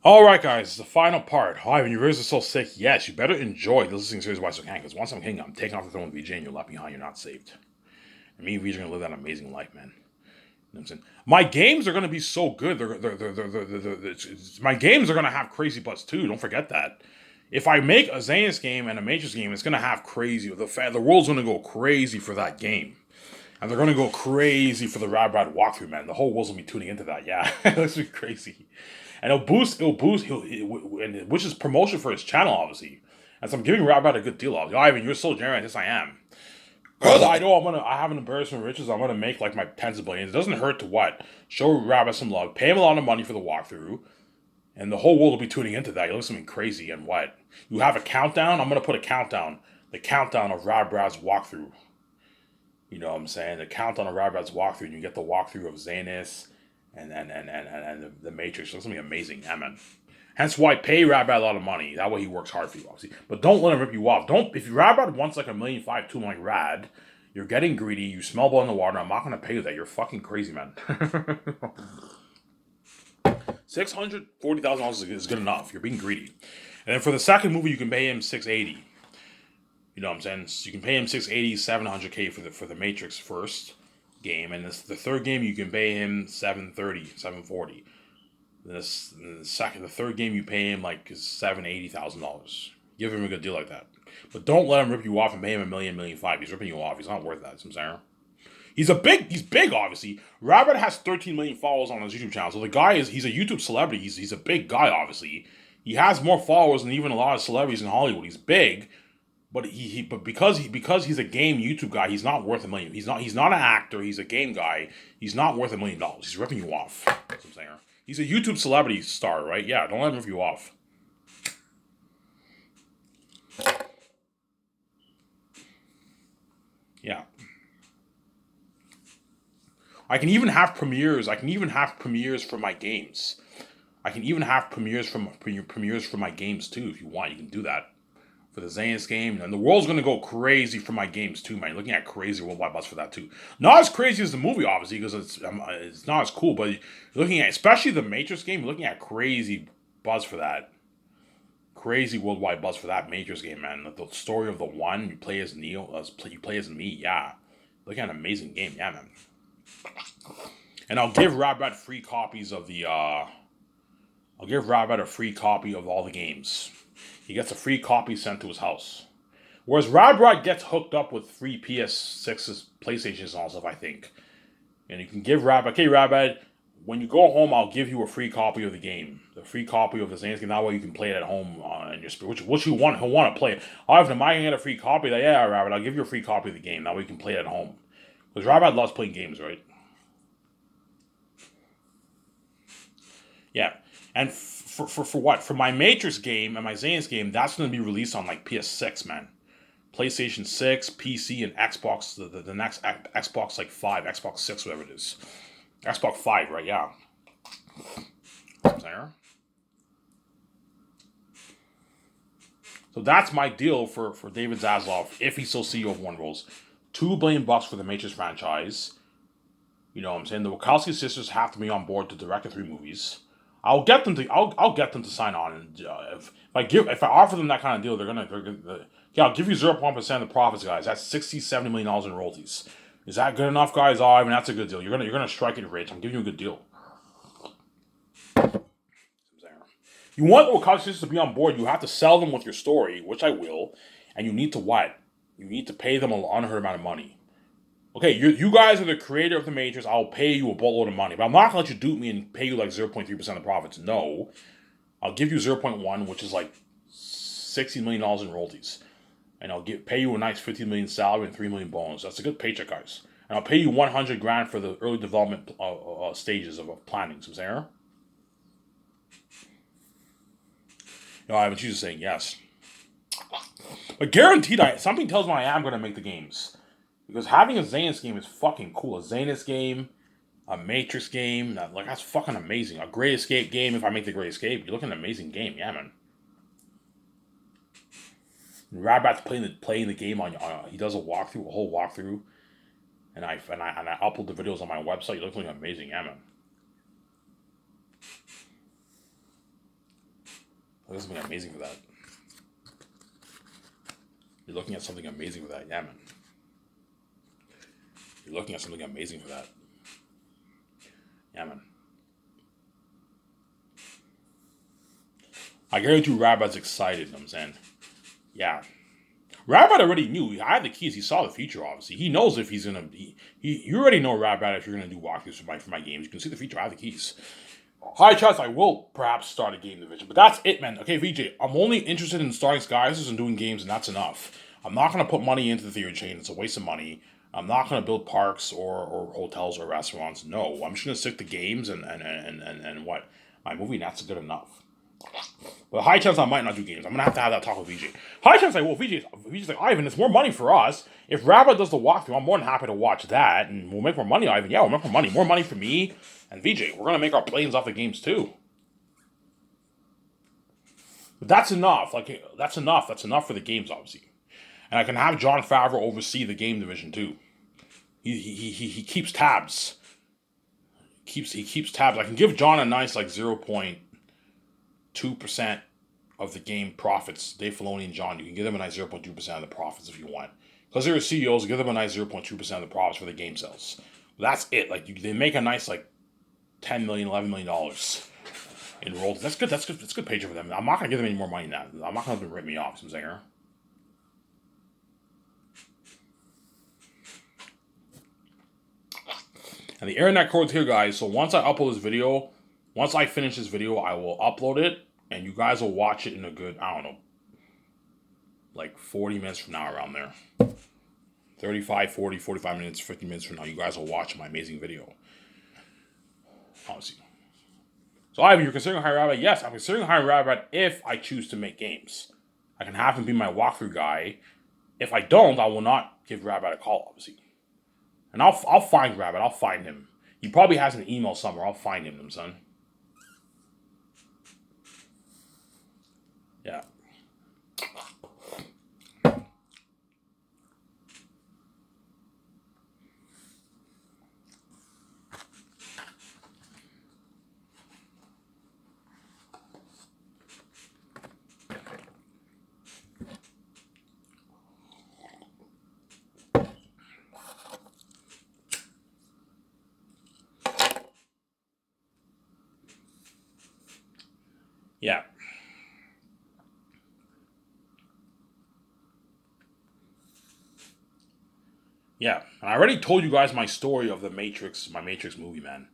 All right, guys, the final part. Hi, when your ears are so sick, yes, you better enjoy the listening series Why So Can, because once I'm king, I'm taking off the throne with VJ and you're left behind, you're not saved. And me and VJ are going to live that amazing life, man. You know what I'm saying? My games are going to be so good. My games are going to have crazy butts too. Don't forget that. If I make a Zanus game and a Matrix game, it's going to have crazy. The world's going to go crazy for that game. And they're going to go crazy for the Rad Rad walkthrough, man. The whole world's going to be tuning into that. Yeah, that's be crazy. And which is promotion for his channel, obviously. And so I'm giving Rad Rad a good deal, obviously. Ivan, you're so generous. Yes, I am. Because I know I have an embarrassment of riches. I'm gonna make like my tens of billions. It doesn't hurt to what? Show Rabbit some love, pay him a lot of money for the walkthrough, and the whole world will be tuning into that. You look something crazy, and what? You have a countdown. I'm gonna put a countdown. The countdown of Rabbit's walkthrough. You know what I'm saying? The countdown of Rabbit's walkthrough, and you get the walkthrough of Zanus, and the Matrix. Looks something amazing, yeah, man. Hence why pay Rabbit a lot of money. That way he works hard for you, obviously. But don't let him rip you off. Don't if Rabbit wants like 1,500,000, 2 million Rad, you're getting greedy, you smell blood in the water, I'm not gonna pay you that. You're fucking crazy, man. $640,000 is good enough. You're being greedy. And then for the second movie you can pay him 680. You know what I'm saying? So you can pay him 680, 700K for the Matrix first game, and the third game you can pay him 730, 740. The third game you pay him like $780,000. Give him a good deal like that, but don't let him rip you off and pay him million five. He's ripping you off. He's not worth that. I'm saying. He's big obviously. Rabbit has 13 million followers on his YouTube channel, so he's a YouTube celebrity. He's a big guy obviously. He has more followers than even a lot of celebrities in Hollywood. He's big, but because he's a game YouTube guy, he's not worth a million. He's not an actor. He's a game guy. He's not worth $1 million. He's ripping you off. That's what I'm saying. He's a YouTube celebrity star, right? Yeah, don't let him rip you off. Yeah, I can even have premieres. I can even have premieres for my games. I can even have premieres for my games too. If you want, you can do that for the Zanus game, and the world's gonna go crazy for my games too, man. You're looking at crazy worldwide buzz for that too. Not as crazy as the movie, obviously, because it's not as cool. But you're looking at, especially the Matrix game, you're looking at crazy buzz for that. Crazy worldwide buzz for that Matrix game, man. The story of the one you play as Neo, you play as me, yeah. Looking at an amazing game, yeah, man. And I'll give Rabat free copies of the. I'll give Rabat a free copy of all the games. He gets a free copy sent to his house. Whereas Rabat gets hooked up with free PS6s, PlayStations, and all stuff, I think. And you can give Rabat, okay, Rabat, when you go home, I'll give you a free copy of the game, the free copy of the Saints game. That way you can play it at home in your spirit. Which you want, he'll want to play it. However, am I gonna get a free copy? That yeah, Rabbit, I'll give you a free copy of the game. That way you can play it at home. Because Rabbit loves playing games, right? Yeah, and for what? For my Matrix game and my Zane's game, that's gonna be released on like PS6, man. PlayStation 6, PC, and Xbox. The next Xbox like 5, Xbox 6, whatever it is. Xbox 5, right? Yeah. There. So that's my deal for David Zaslav if he's still CEO of Warner Bros. $2 billion for the Matrix franchise. You know what I'm saying? The Wachowski sisters have to be on board to direct the three movies. I'll get them to sign on, and if I offer them that kind of deal, yeah, I'll give you 0.1% of the profits, guys. That's 60 $70 million in royalties. Is that good enough, guys? Oh, I mean that's a good deal. You're gonna strike it rich. I'm giving you a good deal. You want the Wachowski sisters to be on board, you have to sell them with your story, which I will, and you need to what? You need to pay them an unheard amount of money. Okay, you guys are the creator of the Matrix. I'll pay you a boatload of money, but I'm not gonna let you dupe me and pay you like 0.3% of profits. No, I'll give you 0.1, which is like $60 million in royalties, and pay you a nice 15 million salary and 3 million bonus. That's a good paycheck, guys. And I'll pay you 100 grand for the early development stages of planning. So, Sarah, I haven't you saying yes, but guaranteed, something tells me I am gonna make the games because having a Zanus game is fucking cool. A Zanus game, a Matrix game, that's fucking amazing. A Great Escape game. If I make the Great Escape, you're looking at an amazing game, yeah, man. Rabat's playing the game he does a whole walkthrough, and I upload the videos on my website. You look like amazing, yeah, man. Look at something amazing for that. You're looking at something amazing for that. Yeah, man. You're looking at something amazing for that. Yeah, man. I guarantee you Rabbi's excited, you know what I'm saying? Yeah. Rabbi already knew. I had the keys. He saw the future, obviously. He knows if he's going to be... You already know Rabbi if you're going to do walkthroughs for my games. You can see the future. I have the keys. High chance I will perhaps start a game division. But that's it, man. Okay, VJ, I'm only interested in starting Skyzers and doing games, and that's enough. I'm not going to put money into the theory chain. It's a waste of money. I'm not going to build parks or hotels or restaurants. No, I'm just going to stick to games and what? My movie, and that's good enough. But high chance I might not do games. I'm going to have that talk with VJ. High chance I will. VJ's like, Ivan, it's more money for us. If Rabbit does the walkthrough, I'm more than happy to watch that. And we'll make more money, Ivan. Yeah, we'll make more money. More money for me and VJ. We're going to make our planes off the games too. But that's enough. That's enough. That's enough for the games, obviously. And I can have Jon Favreau oversee the game division too. He keeps tabs. He keeps tabs. I can give John a nice 0.2% of the game profits. Dave Filoni and John, you can give them a nice 0.2% of the profits if you want. Because they're CEOs, give them a nice 0.2% of the profits for the game sales. That's it. They make a nice $10 million, $11 million in royalties. That's good. That's good paycheck for them. I'm not gonna give them any more money than that. I'm not gonna let them rip me off. I'm saying here. And the internet code's here, guys. So once I upload this video, once I finish this video, I will upload it, and you guys will watch it in a good, 40 minutes from now, around there. 35, 40, 45 minutes, 50 minutes from now, you guys will watch my amazing video. Obviously. So, Ivan, you're considering High Rabbit? Yes, I'm considering High Rabbit if I choose to make games. I can have him be my walkthrough guy. If I don't, I will not give Rabbit a call, obviously. And I'll find Rabbit. I'll find him. He probably has an email somewhere. I'll find him, son. Yeah. Yeah. Yeah. And I already told you guys my story of my Matrix movie, man.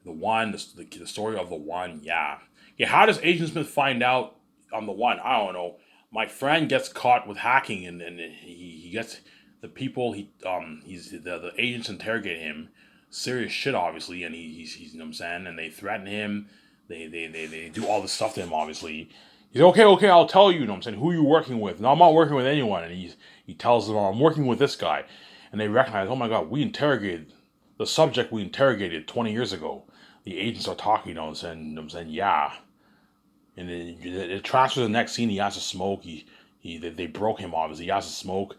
The story of the one, yeah. Yeah, how does Agent Smith find out on the one? I don't know. My friend gets caught with hacking, and he gets the people the agents interrogate him, serious shit, obviously, and he's you know what I'm saying, and they threaten him, they do all this stuff to him, obviously. He's okay, I'll tell you, you know what I'm saying, who you working with? No, I'm not working with anyone, and he tells them, I'm working with this guy, and they recognize, oh my god, we interrogated the subject we interrogated 20 years ago. The agents are talking, you know what I'm saying, yeah. And then it transfers to the next scene. He has to smoke. They broke him, obviously. He has to smoke.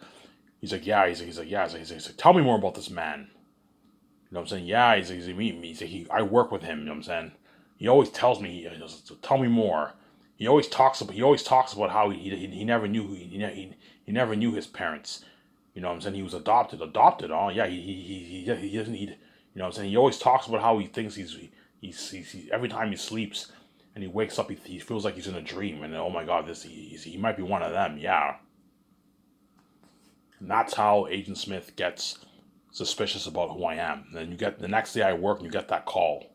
He's like, yeah. He's like, yeah. He's like, tell me more about this man. You know what I'm saying? Yeah. He's like, I work with him. You know what I'm saying? He always tells me, tell me more. He always talks about how he never knew he never knew his parents. You know what I'm saying? He was adopted. Oh yeah. He doesn't need. You know what I'm saying? He always talks about how he thinks he's every time he sleeps and he wakes up, he feels like he's in a dream, and oh my god, he might be one of them, yeah. And that's how Agent Smith gets suspicious about who I am. And then you get the next day I work, and you get that call,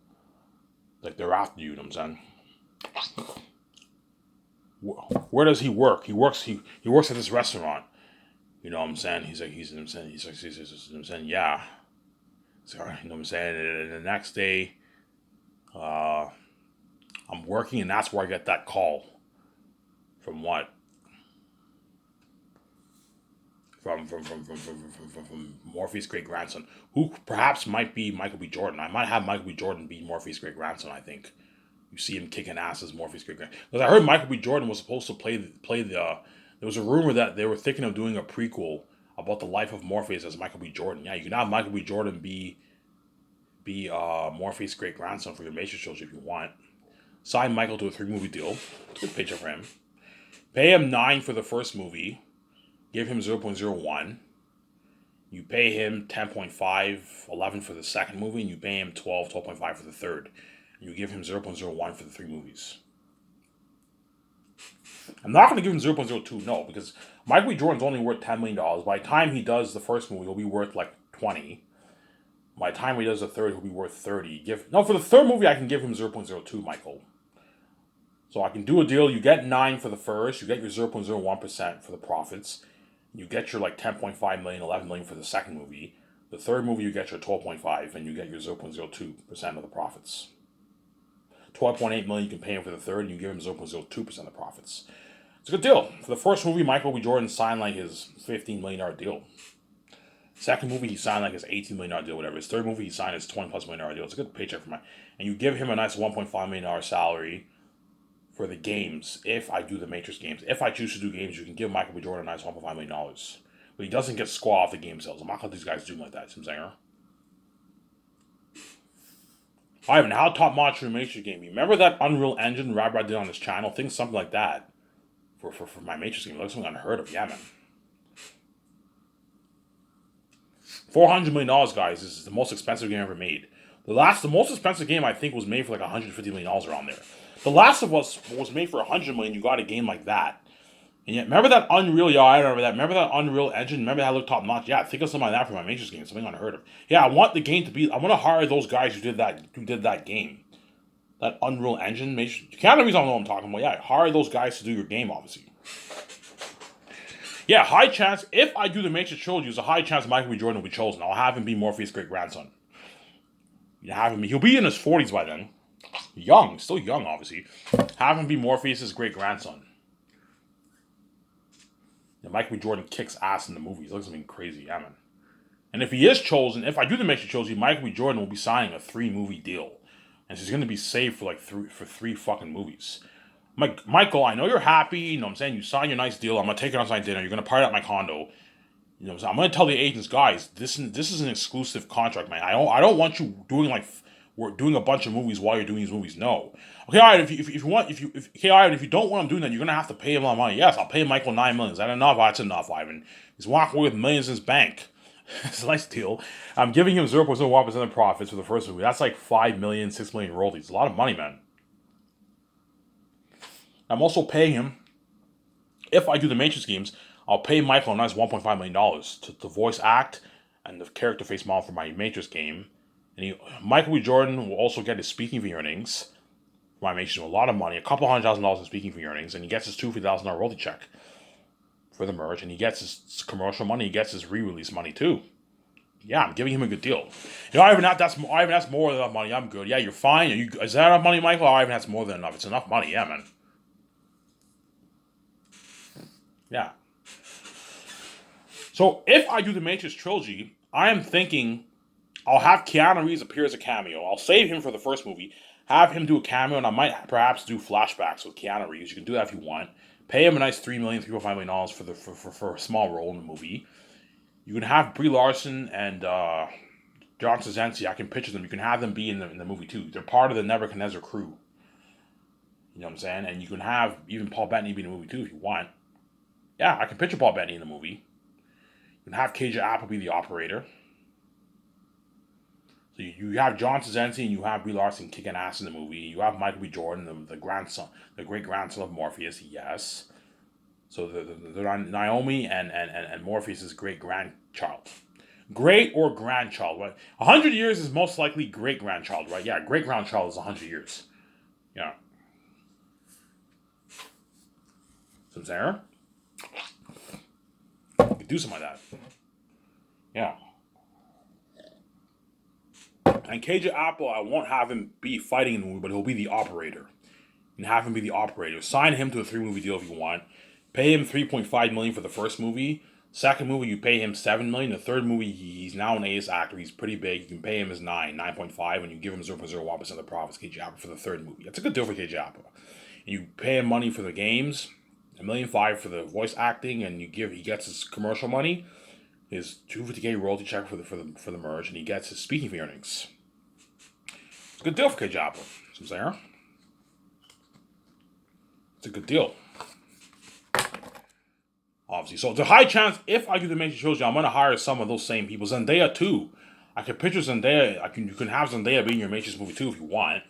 like they're after you. You know what I'm saying? Where does he work? He works at this restaurant. You know what I'm saying? He's like, you know what I'm saying, yeah. Sorry, you know what I'm saying? And the next day, I'm working, and that's where I get that call. From what? From Morpheus' great grandson, who perhaps might be Michael B. Jordan. I might have Michael B. Jordan be Morpheus' great grandson. I think you see him kicking ass as Morpheus' great grandson. Because I heard Michael B. Jordan was supposed to play the. There was a rumor that they were thinking of doing a prequel about the life of Morpheus as Michael B. Jordan. Yeah, you can have Michael B. Jordan be Morpheus' great grandson for your Matrix shows if you want. Sign Michael to a 3-movie deal. Good paycheck for him. Pay him 9 for the first movie. Give him 0.01. You pay him 10.5, 11 for the second movie, and you pay him 12, 12.5 for the third. And you give him 0.01 for the 3 movies. I'm not going to give him 0.02, no, because Michael B. Jordan's only worth $10 million. By the time he does the first movie, he'll be worth like 20. By the time he does the third, he'll be worth 30. For the third movie, I can give him 0.02, Michael. So I can do a deal. You get 9 for the first. You get your 0.01% for the profits. You get your like 10.5 million, 11 million for the second movie. The third movie, you get your 12.5, and you get your 0.02% of the profits. 12.8 million you can pay him for the third, and you give him 0.02% of the profits. It's a good deal. For the first movie, Michael B. Jordan signed like his $15 million deal. Second movie, he signed like his $18 million deal, whatever. His third movie, he signed his $20+ million deal. It's a good paycheck for Mike. And you give him a nice $1.5 million salary for the games if I do the Matrix games. If I choose to do games, you can give Michael B. Jordan a nice $1.5 million. But he doesn't get squaw off the game sales. I'm not going to let these guys do like that. You know what I'm saying? Ivan, how top notch your Matrix game? Remember that Unreal Engine Rabbi did on this channel? Think something like that for my Matrix game. It looks something unheard of. Yeah, man. $400 million, guys. This is the most expensive game ever made. The most expensive game I think was made for like $150 million around there. The Last of Us was made for $100 million. You got a game like that, and yet remember that Unreal? Yeah, I remember that. Remember that Unreal Engine? Remember that looked top notch? Yeah, think of something like that for my Matrix game. Something unheard of. Yeah, I want the game to be. I want to hire those guys who did that game. That Unreal Engine Matrix. Keanu Reeves, I don't know what I'm talking about. Yeah, hire those guys to do your game, obviously. Yeah, high chance. If I do the Matrix trilogy, there's a high chance Michael B. Jordan will be chosen. I'll have him be Morpheus' great grandson. He'll be in his 40s by then. Young, still young, obviously. Have him be Morpheus' great grandson. Michael B. Jordan kicks ass in the movies. It looks something crazy, yeah, man. And if he is chosen, if I do the Matrix trilogy, Michael B. Jordan will be signing a 3-movie deal, and he's going to be saved for like three fucking movies. Michael, I know you're happy. You know what I'm saying? You signed your nice deal. I'm going to take it outside dinner. You're going to party at my condo. You know what I'm saying? I'm going to tell the agents, guys, this is an exclusive contract, man. I don't want you doing like we're doing a bunch of movies while you're doing these movies. No. Okay, all right. If you don't want him doing that, you're going to have to pay him a lot of money. Yes, I'll pay Michael $9 million. Is that enough? That's enough, Ivan. He's walking away with millions in his bank. It's a nice deal. I'm giving him 0.01% of profits for the first movie. That's like $5 million, $6 million royalties. A lot of money, man. I'm also paying him, if I do the Matrix games, I'll pay Michael a nice $1.5 million to voice act and the character face model for my Matrix game. And Michael B. Jordan will also get his speaking fee earnings for my Matrix game. A lot of money, $200,000 in speaking fee earnings, and he gets his $250,000 royalty check for the merge, and he gets his commercial money, he gets his re-release money too. Yeah, I'm giving him a good deal. Ivan, that's more than enough money. I'm good. Yeah, you're fine. Is that enough money, Michael? Ivan, that's more than enough. It's enough money. Yeah, man. Yeah. So if I do the Matrix trilogy, I am thinking I'll have Keanu Reeves appear as a cameo. I'll save him for the first movie, have him do a cameo, and I might perhaps do flashbacks with Keanu Reeves. You can do that if you want. Pay him a nice $3 million, $3.5 million for a small role in the movie. You can have Brie Larson and John Krasinski. I can picture them. You can have them be in the movie too. They're part of the Nebuchadnezzar crew. You know what I'm saying? And you can have even Paul Bettany be in the movie too if you want. Yeah, I can picture Paul Bettany in the movie. You can have KJ Apple be the operator. So you have John Krasinski and you have Brie Larson kicking ass in the movie. You have Michael B. Jordan, the grandson, the great grandson of Morpheus. Yes. So the Naomi and Morpheus' great grandchild. Great or grandchild, right? 100 years is most likely great grandchild, right? Yeah, great grandchild is 100 years. Yeah. Some Sarah? You could do something like that. Yeah. And KJ Apple, I won't have him be fighting in the movie, but he'll be the operator. And have him be the operator. Sign him to a 3-movie deal if you want. Pay him $3.5 million for the first movie. Second movie, you pay him $7 million. The third movie, he's now an A-list actor. He's pretty big. You can pay him his 9.5, and you give him 0.01% of the profits, KJ Apple, for the third movie. That's a good deal for KJ Apple. And you pay him money for the games, $1.5 million for the voice acting, and he gets his commercial money, his $250K royalty check for the merge, and he gets his speaking fee earnings. It's a good deal for KJ Apple. Some Sarah. It's a good deal. Obviously. So, there's a high chance if I do the Matrix trilogy, I'm going to hire some of those same people. Zendaya, too. I can picture Zendaya. You can have Zendaya be in your Matrix movie, too, if you want.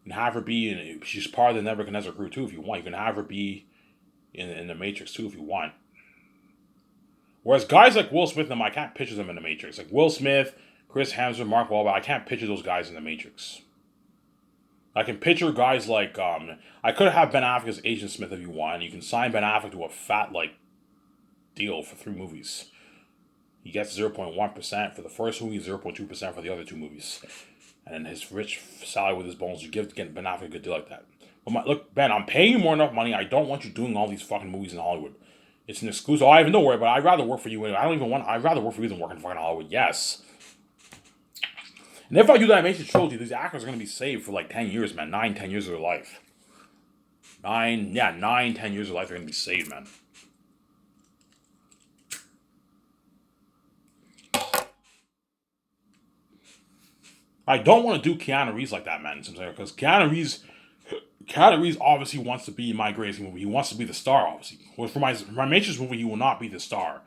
You can have her be in. She's part of the Nebuchadnezzar crew, too, if you want. You can have her be in the Matrix, too, if you want. Whereas guys like Will Smith, I can't picture them in the Matrix. Like Will Smith, Chris Hemsworth, Mark Wahlberg, I can't picture those guys in the Matrix. I can picture guys like, I could have Ben Affleck as Agent Smith if you want. You can sign Ben Affleck to a fat, deal for 3 movies. He gets 0.1% for the first movie, 0.2% for the other 2 movies. And then his rich salary with his bones, you give Ben Affleck a good deal like that. But look, Ben, I'm paying you more enough money. I don't want you doing all these fucking movies in Hollywood. It's an exclusive. I even don't worry, but I'd rather work for you anyway. I'd rather work for you than work in fucking Hollywood. Yes. And if I do that Matrix trilogy, these actors are going to be saved for 10 years, man. 9, 10 years of their life. 9, 10 years of life, they're going to be saved, man. I don't want to do Keanu Reeves like that, man. Because Keanu Reeves obviously wants to be in my greatest movie. He wants to be the star, obviously. Well, for my Matrix movie, he will not be the star.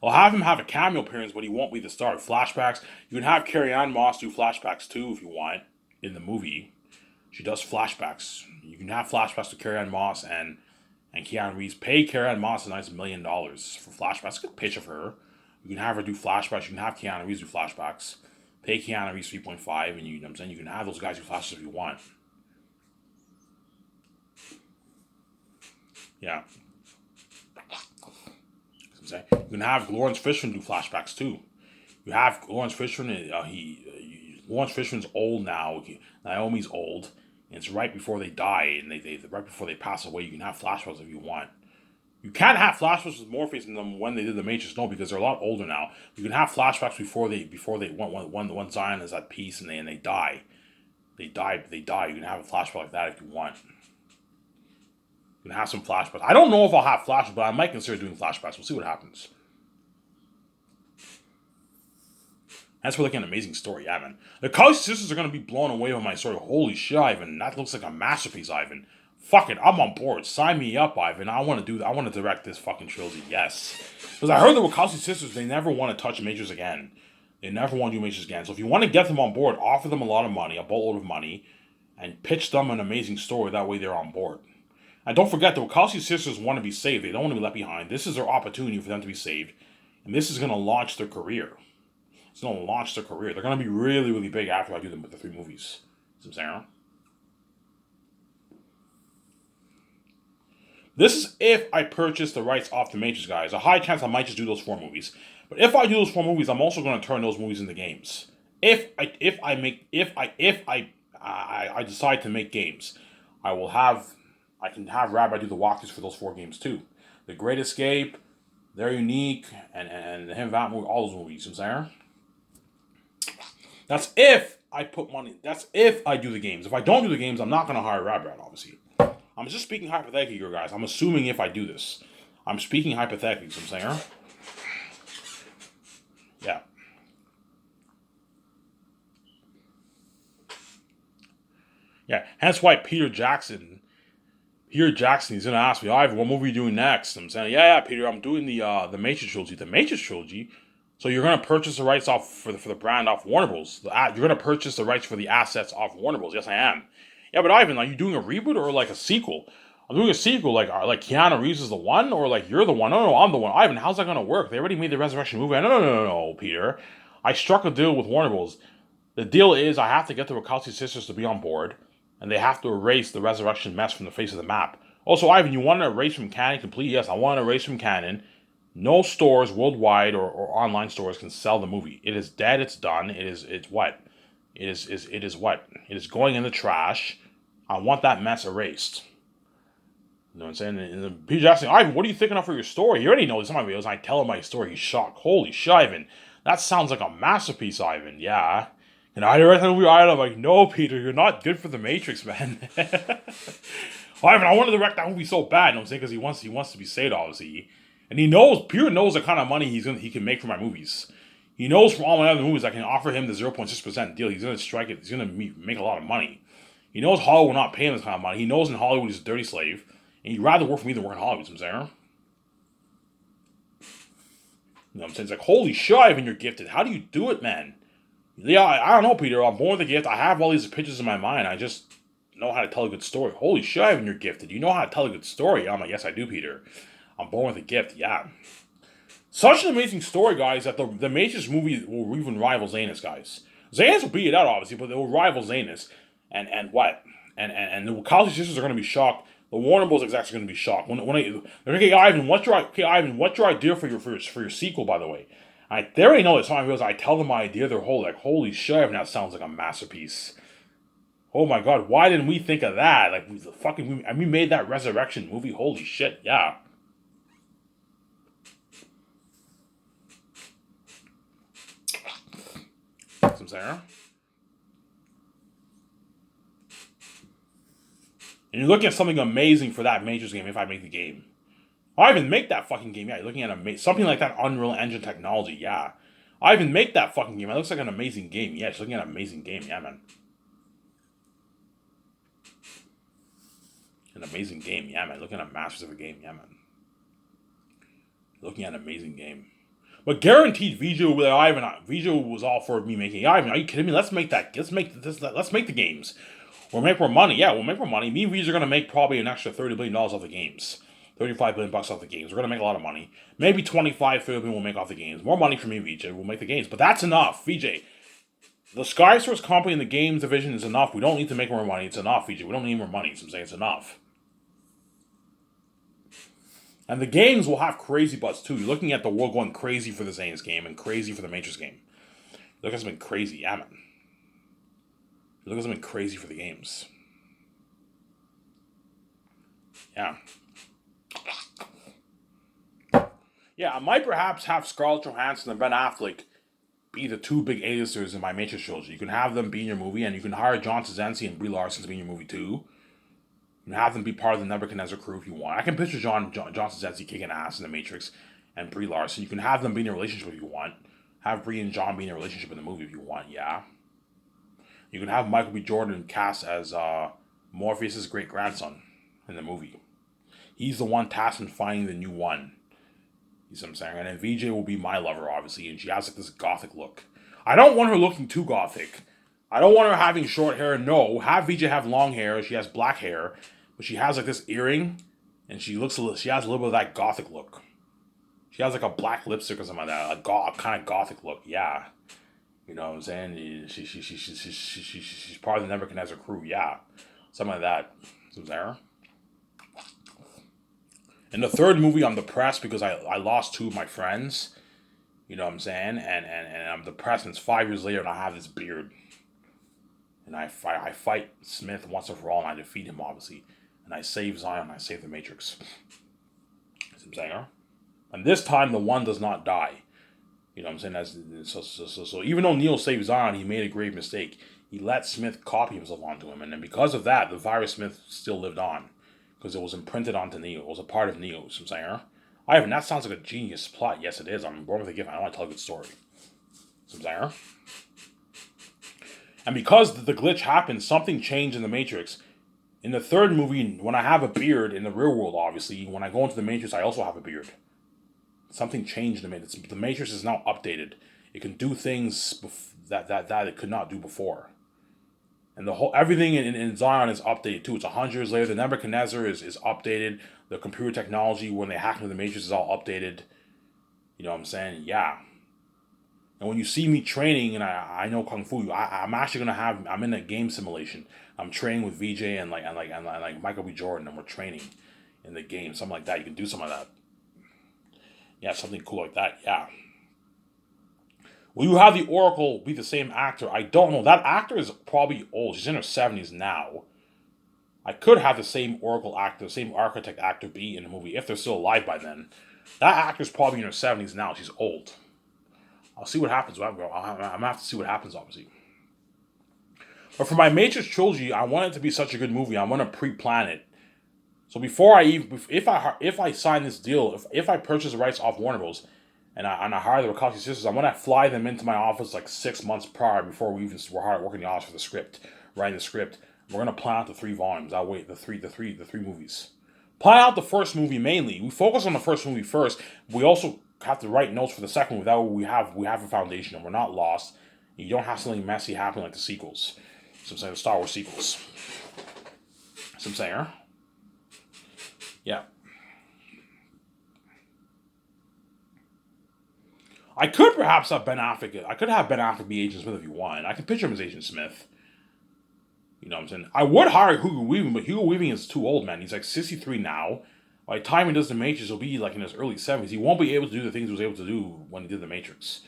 I'll have him have a cameo appearance, but he won't be the star. Flashbacks. You can have Carrie-Anne Moss do flashbacks too if you want in the movie. She does flashbacks. You can have flashbacks to Carrie-Anne Moss and Keanu Reeves. Pay Carrie-Anne Moss a nice $1 million for flashbacks. Good picture for her. You can have her do flashbacks. You can have Keanu Reeves do flashbacks. Pay Keanu Reeves 3.5, and you know what I'm saying? You can have those guys do flashbacks if you want. Yeah. You can have Lawrence Fishburne do flashbacks too. You have Lawrence Fishburne. Lawrence Fishburne's old now. Naomi's old, and it's right before they die, and they right before they pass away. You can have flashbacks if you want. You can't have flashbacks with Morpheus in them when they did the Matrix, no, because they're a lot older now. You can have flashbacks before they when Zion is at peace and they die. They die. You can have a flashback like that if you want. You can have some flashbacks. I don't know if I'll have flashbacks, but I might consider doing flashbacks. We'll see what happens. That's really an amazing story, yeah, man. The Wachowski sisters are going to be blown away by my story. Holy shit, Ivan. That looks like a masterpiece, Ivan. Fuck it, I'm on board. Sign me up, Ivan. I want to do that. I want to direct this fucking trilogy, yes. Because I heard the Wachowski sisters, they never want to touch Matrix again. They never want to do Matrix again. So if you want to get them on board, offer them a lot of money, a boatload of money, and pitch them an amazing story. That way they're on board. And don't forget, the Wachowski sisters want to be saved. They don't want to be left behind. This is their opportunity for them to be saved. And this is going to launch their career. It's going to launch their career. They're going to be really, really big after I do them with the 3 movies. You know what I'm saying? This is if I purchase the rights off the Matrix guys. A high chance I might just do those 4 movies. But if I do those 4 movies, I'm also going to turn those movies into games. If I decide to make games, I can have Rabbi do the walkthroughs for those 4 games too. The Great Escape, They're Unique, and him that movie, all those movies. You know what I'm saying? That's if I put money. That's if I do the games. If I don't do the games, I'm not going to hire Rabbi, obviously. I'm just speaking hypothetically here, guys. I'm assuming if I do this. I'm speaking hypothetically, you know what I'm saying? Yeah. Yeah. Hence why Peter Jackson, he's going to ask me, Ivan, what movie are you doing next? I'm saying, yeah, Peter, I'm doing the Matrix trilogy. The Matrix trilogy? So you're going to purchase the rights off for the brand off Warner Bros. You're going to purchase the rights for the assets off Warner Bros. Yes, I am. Yeah, but Ivan, are you doing a reboot or a sequel? I'm doing a sequel, like Keanu Reeves is the one, or you're the one? No, I'm the one. Ivan, how's that going to work? They already made the Resurrection movie. No, Peter. I struck a deal with Warner Bros. The deal is I have to get the Wachowski sisters to be on board, and they have to erase the Resurrection mess from the face of the map. Also, Ivan, you want to erase from canon completely? Yes, I want to erase from canon. No stores worldwide or online stores can sell the movie. It is dead. It's done. It's what? It is what? It is going in the trash. I want that mess erased. You know what I'm saying? And Peter Jackson, Ivan, what are you thinking of for your story? He already knows some of my videos. I tell him my story. He's shocked. Holy shit, Ivan. That sounds like a masterpiece, Ivan. Yeah. And I direct that movie. I'm like, no, Peter, you're not good for the Matrix, man. Ivan, I want to direct that movie so bad. You know what I'm saying? Because he wants to be saved, obviously. And Peter knows the kind of money he can make for my movies. He knows from all my other movies I can offer him the 0.6% deal. He's going to strike it. He's going to make a lot of money. He knows Hollywood will not pay him this kind of money. He knows in Hollywood he's a dirty slave. And he'd rather work for me than work in Hollywood, you know what I'm saying? You know what I'm saying? It's like, holy shit, Ivan, you're gifted. How do you do it, man? Yeah, I don't know, Peter. I'm born with a gift. I have all these pictures in my mind. I just know how to tell a good story. Holy shit, Ivan, you're gifted. You know how to tell a good story. I'm like, yes, I do, Peter. I'm born with a gift, yeah. Such an amazing story, guys, that the Matrix movie will even rival Zanus, guys. Zanus will beat it out, obviously, but it will rival Zanus. And what? And the Wachowski sisters are going to be shocked. The Warner Bros. Execs are going to be shocked. They're going to get Ivan, what's your idea for your sequel, by the way? They already know this. I tell them my idea, they're holy shit, Ivan, that sounds like a masterpiece. Oh my god, why didn't we think of that? Like, we made that Resurrection movie, holy shit, yeah. Some Sarah. And you're looking at something amazing for that Matrix game if I make the game. I even make that fucking game, yeah. You're looking at something like that Unreal Engine technology, yeah. I even make that fucking game. It looks like an amazing game. Yeah, you're looking at an amazing game, yeah, man. An amazing game, yeah, man. Looking at a masters of a game, yeah, man. Looking at an amazing game. But guaranteed, VJ will be like, Ivan, VJ was all for me making Ivan. Are you kidding me? Let's make the games. We'll make more money. Yeah, we'll make more money. Me and VJ are going to make probably an extra $30 billion off the games. $35 billion off the games. We're going to make a lot of money. Maybe 25, 30 billion we'll make off the games. More money for me, VJ. We'll make the games. But that's enough, VJ. The SkySource company in the games division is enough. We don't need to make more money. It's enough, VJ. We don't need more money. So I'm saying it's enough. And the games will have crazy butts too. You're looking at the world going crazy for the Zanus game and crazy for the Matrix game. Look at something crazy, yeah, man. Look at something crazy for the games. Yeah. Yeah, I might perhaps have Scarlett Johansson and Ben Affleck be the two big A-listers in my Matrix trilogy. You can have them be in your movie, and you can hire John Krasinski and Brie Larson to be in your movie too. You can have them be part of the Nebuchadnezzar crew if you want. I can picture John Krasinski kicking ass in the Matrix and Brie Larson. You can have them be in a relationship if you want. Have Brie and John be in a relationship in the movie if you want, yeah. You can have Michael B. Jordan cast as Morpheus' great-grandson in the movie. He's the one tasked with finding the new one. You see what I'm saying? And then VJ will be my lover, obviously, and she has like this gothic look. I don't want her looking too gothic. I don't want her having short hair. No, have VJ have long hair. She has black hair, but she has like this earring, and she has a little bit of that gothic look. She has like a black lipstick or something like that, a kind of gothic look. Yeah, you know what I'm saying? She's part of the Nebuchadnezzar crew. Yeah, something like that. So there. In the third movie, I'm depressed because I lost two of my friends. You know what I'm saying? And I'm depressed, and it's 5 years later, and I have this beard. And I fight Smith once and for all, and I defeat him, obviously. And I save Zion, and I save the Matrix. You know what I'm saying? And this time, the one does not die. You know what I'm saying? So even though Neo saved Zion, he made a grave mistake. He let Smith copy himself onto him. And then because of that, the virus Smith still lived on. Because it was imprinted onto Neo. It was a part of Neo. You know what I'm saying? Ivan, that sounds like a genius plot. Yes, it is. I'm born with a gift. I want to tell a good story. You know what I'm saying? And because the glitch happened, something changed in the Matrix. In the third movie, when I have a beard in the real world, obviously, when I go into the Matrix, I also have a beard. Something changed in the Matrix. The Matrix is now updated. It can do things that it could not do before. And everything in Zion is updated too. It's 100 years later. The Nebuchadnezzar is updated. The computer technology, when they hack into the Matrix, is all updated. You know what I'm saying? Yeah. And when you see me training, and I know Kung Fu, I'm actually I'm in a game simulation. I'm training with VJ and Michael B. Jordan, and we're training in the game. Something like that. You can do something like that. Yeah, something cool like that. Yeah. Will you have the Oracle be the same actor? I don't know. That actor is probably old. She's in her 70s now. I could have the same Oracle actor, the same architect actor be in the movie if they're still alive by then. That actor's probably in her 70s now. She's old. I'll see what happens. I'm going to have to see what happens, obviously. But for my Matrix trilogy, I want it to be such a good movie. I want to pre-plan it. So before if I sign this deal, if I purchase the rights off Warner Bros. And I hire the Wachowski sisters, I want to fly them into my office like 6 months prior before we're working in the office for the script, writing the script, We're gonna plan out the 3 volumes. I'll wait the three movies. Plan out the first movie mainly. We focus on the first movie first. We also have to write notes for the second movie. That way we have a foundation and we're not lost. You don't have something messy happen like the sequels. So I'm saying the Star Wars sequels. So I'm saying, yeah. I could perhaps have Ben Affleck. I could have Ben Affleck be Agent Smith if you want. I can picture him as Agent Smith. You know what I'm saying? I would hire Hugo Weaving, but Hugo Weaving is too old, man. He's like 63 now. By the time he does The Matrix, he'll be like in his early 70s. He won't be able to do the things he was able to do when he did The Matrix.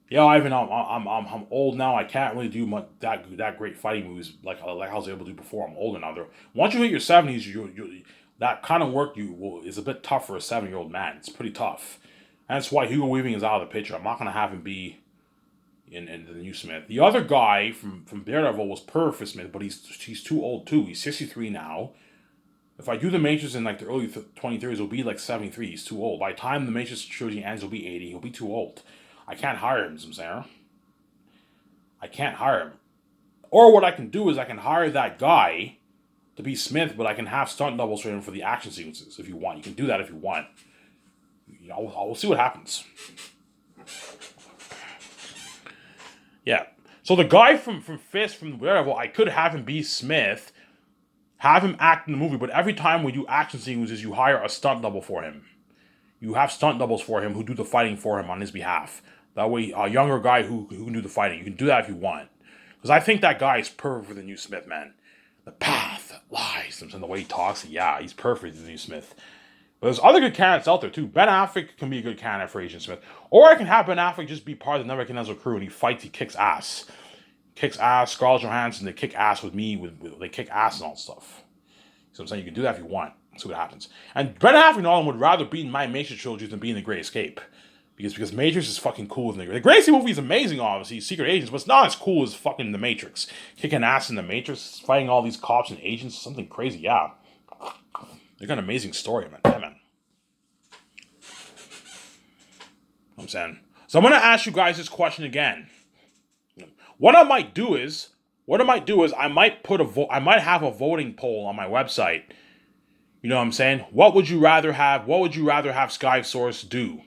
Yeah, Ivan, I'm old now. I can't really do much, that great fighting movies like I was able to do before. I'm older now. Once you hit your 70s, that kind of work is a bit tough for a 7-year-old man. It's pretty tough. And that's why Hugo Weaving is out of the picture. I'm not going to have him be in the new Smith. The other guy from Daredevil was perfect for Smith, but he's too old too. He's 63 now. If I do the Matrix in like the early 2030s, he'll be like 73. He's too old. By the time the Matrix trilogy ends, he'll be 80. He'll be too old. I can't hire him, Sarah. I can't hire him. Or what I can do is I can hire that guy to be Smith, but I can have stunt doubles for him for the action sequences if you want. You can do that if you want. We'll see what happens. Yeah. So the guy from Fist, from Daredevil, I could have him be Smith, have him act in the movie, but every time we do action sequences, you hire a stunt double for him. You have stunt doubles for him who do the fighting for him on his behalf. That way, a younger guy who can do the fighting. You can do that if you want. Because I think that guy is perfect for the new Smith, man. The path that lies. And the way he talks, yeah, he's perfect for the new Smith. But there's other good candidates out there, too. Ben Affleck can be a good candidate for Agent Smith. Or I can have Ben Affleck just be part of the Nebuchadnezzar crew and he fights, he kicks ass. Kicks ass, Scarlett Johansson, they kick ass with me, they kick ass and all stuff. So I'm saying you can do that if you want. See what happens. And Ben Affleck and all of them would rather be in my Matrix trilogy than be in The Great Escape. Because Matrix is fucking cool. The Great Escape movie is amazing, obviously. Secret Agents, but it's not as cool as fucking The Matrix. Kicking ass in The Matrix, fighting all these cops and agents, something crazy, yeah. They got an amazing story, man. Yeah, man. I'm saying. So I'm going to ask you guys this question again. What I might do is I might put I might have a voting poll on my website. You know what I'm saying? What would you rather have Sky Source do?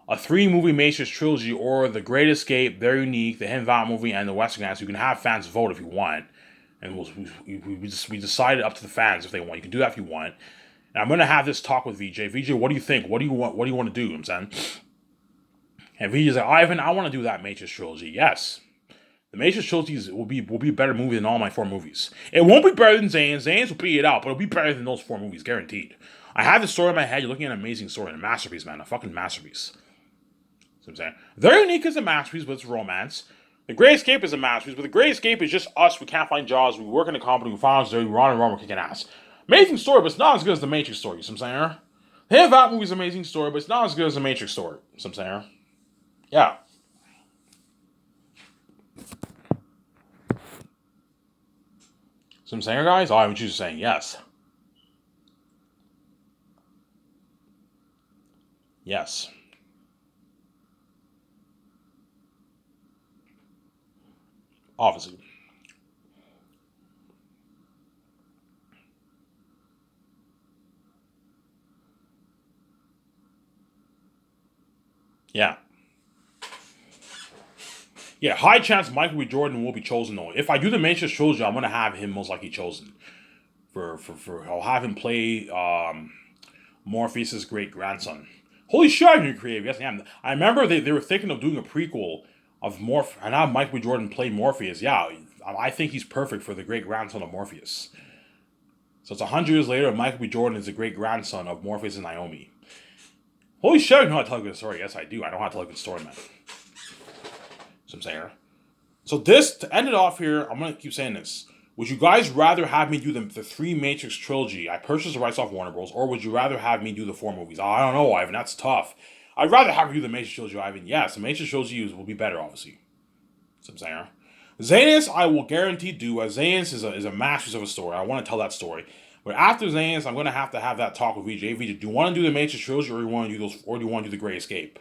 A 3-movie Matrix trilogy or The Great Escape, Very Unique, the Hidden Valley movie, and the Western Dance? You can have fans vote if you want. And we decided up to the fans if they want. You can do that if you want. And I'm going to have this talk with VJ. VJ, what do you think? What do you want to do? You know what I'm saying? And VJ's like, Ivan, I want to do that Matrix trilogy. Yes. The Matrix trilogy will be a better movie than all my 4 movies. It won't be better than Zane's. Zane's will beat it out, but it'll be better than those 4 movies, guaranteed. I have the story in my head. You're looking at an amazing story, a masterpiece, man, a fucking masterpiece. See what I'm saying? Very Unique is a masterpiece, but it's romance. The Great Escape is a masterpiece, but The Great Escape is just us. We can't find jobs. We work in a company. We find dirty. We're on and run. We're kicking ass. Amazing story, but it's not as good as the Matrix story. You see what I'm saying? The Hidden Valley movie is an amazing story, but it's not as good as the Matrix story. You see what I'm saying? Yeah. So I'm saying, guys? I'm just saying yes. Yes. Obviously. Yeah. Yeah, high chance Michael B. Jordan will be chosen though. If I do the Matrix trilogy, I'm gonna have him most likely chosen. For I'll have him play Morpheus' great grandson. Holy shit, I'm creative. Yes, I am. I remember they were thinking of doing a prequel of and have Michael B. Jordan play Morpheus. Yeah, I think he's perfect for the great grandson of Morpheus. So it's 100 years later, Michael B. Jordan is the great grandson of Morpheus and Naomi. Holy shit, I know how to tell a good story. Yes, I do. I know how to tell a good story, man. So I'm saying. So this, to end it off here, I'm going to keep saying this. Would you guys rather have me do the 3 Matrix trilogy? I purchased the rights off Warner Bros. Or would you rather have me do the 4 movies? I don't know, Ivan. That's tough. I'd rather have you do the Matrix trilogy, Ivan. Yes, the Matrix trilogy will be better, obviously. So I'm saying. Zanus, I will guarantee do. Zanus is a masterpiece of a story. I want to tell that story. But after Zanus, I'm going to have that talk with VJ. VJ, do you want to do the Matrix trilogy, or do you want to do the Great Escape?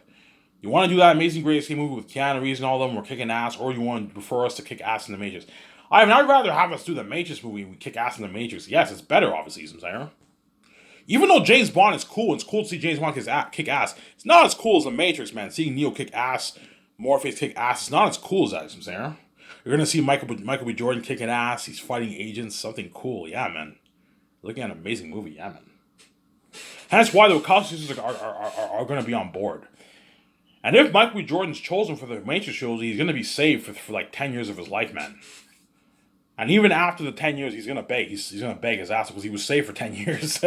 You want to do that amazing Great Escape movie with Keanu Reeves and all of them? We're kicking ass, or you want to prefer us to kick ass in the Matrix? I'd rather have us do the Matrix movie and we kick ass in the Matrix. Yes, it's better, obviously, you know what I'm saying? Even though James Bond is cool, it's cool to see James Bond kick ass. It's not as cool as the Matrix, man. Seeing Neo kick ass, Morpheus kick ass, it's not as cool as that, you know what I'm saying? You're gonna see Michael B. Jordan kicking ass. He's fighting agents, something cool. Yeah, man. Looking at an amazing movie, yeah, man. Hence why the Wachowski sisters are going to be on board. And if Michael B. Jordan's chosen for the Matrix trilogy, he's going to be saved for like 10 years of his life, man. And even after the 10 years, he's going to beg. He's going to beg his ass because he was saved for 10 years.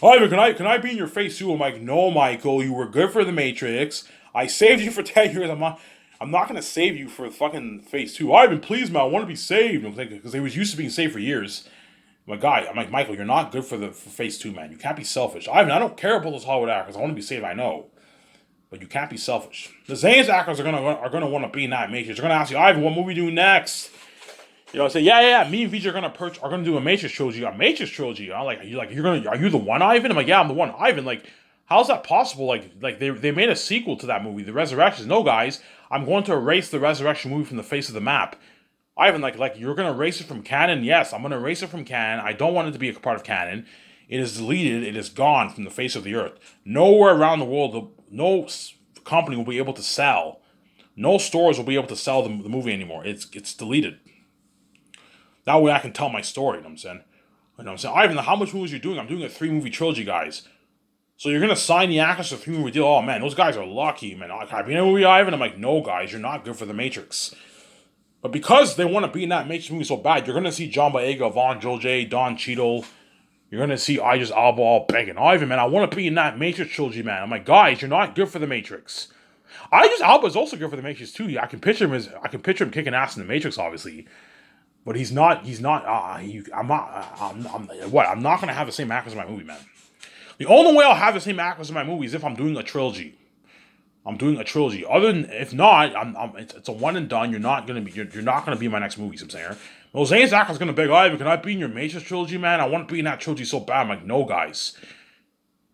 Ivan, can I be in your face too? I'm like, no, Michael, you were good for the Matrix. I saved you for 10 years. I'm not going to save you for fucking phase 2. Ivan, please, man, I want to be saved. Because he was used to being saved for years. I'm like, Michael, you're not good for phase 2, man. You can't be selfish. Ivan, I don't care about those Hollywood actors. I want to be saved, I know. But you can't be selfish. The Zane's actors are gonna want to be in that Matrix. They're gonna ask you, Ivan, what movie do you next? You know, I say, yeah. Me and VJ are gonna do a Matrix trilogy. A Matrix trilogy. I'm like, are you the one, Ivan? I'm like, yeah, I'm the one, Ivan. Like, how's that possible? Like they made a sequel to that movie, The Resurrections. No, guys, I'm going to erase the Resurrection movie from the face of the map. Ivan, like you're gonna erase it from canon? Yes, I'm gonna erase it from canon. I don't want it to be a part of canon. It is deleted. It is gone from the face of the earth. Nowhere around the world, no company will be able to sell. No stores will be able to sell the movie anymore. It's deleted. That way I can tell my story. You know what I'm saying? You know what I'm saying? Ivan, how much movies are you doing? I'm doing a 3-movie trilogy, guys. So you're gonna sign the actors to a 3-movie deal? Oh man, those guys are lucky, man. Can I be in a movie, Ivan? I'm like, no, guys, you're not good for the Matrix. But because they want to be in that Matrix movie so bad, you're gonna see John Boyega, Vaughn Joj, Don Cheadle. You're gonna see Idris Elba all begging, Ivan, man, I want to be in that Matrix trilogy, man. I'm like, guys, you're not good for the Matrix. Idris Elba is also good for the Matrix too. I can picture him kicking ass in the Matrix, obviously. But he's not. I'm not gonna have the same actors in my movie, man. The only way I'll have the same actors in my movie is if I'm doing a trilogy. Other than if not, it's a one and done. You're not gonna be in my next movie. I'm saying, well, Zane's actor's gonna beg, Ivan, can I be in your Matrix trilogy, man? I want to be in that trilogy so bad. I'm like, no, guys.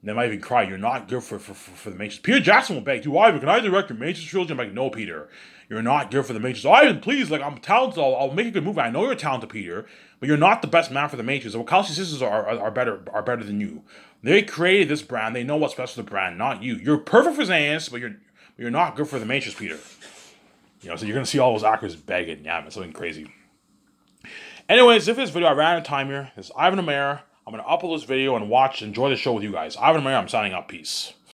And they might even cry. You're not good for the Matrix. Peter Jackson will beg, you, Ivan, can I direct your Matrix trilogy? I'm like, no, Peter, you're not good for the Matrix. Ivan, please, like, I'm talented. I'll make a good movie. I know you're talented, Peter, but you're not the best man for the Matrix. The Wachowski sisters are better than you. They created this brand. They know what's best for the brand, not you. You're perfect for Zane's, but you're not good for the Matrix, Peter. You know, so you're going to see all those actors begging. Yeah, man, something crazy. Anyways, if this video, I ran out of time here. This is Ivan Amaya. I'm going to upload this video and enjoy the show with you guys. Ivan Amaya, I'm signing out. Peace.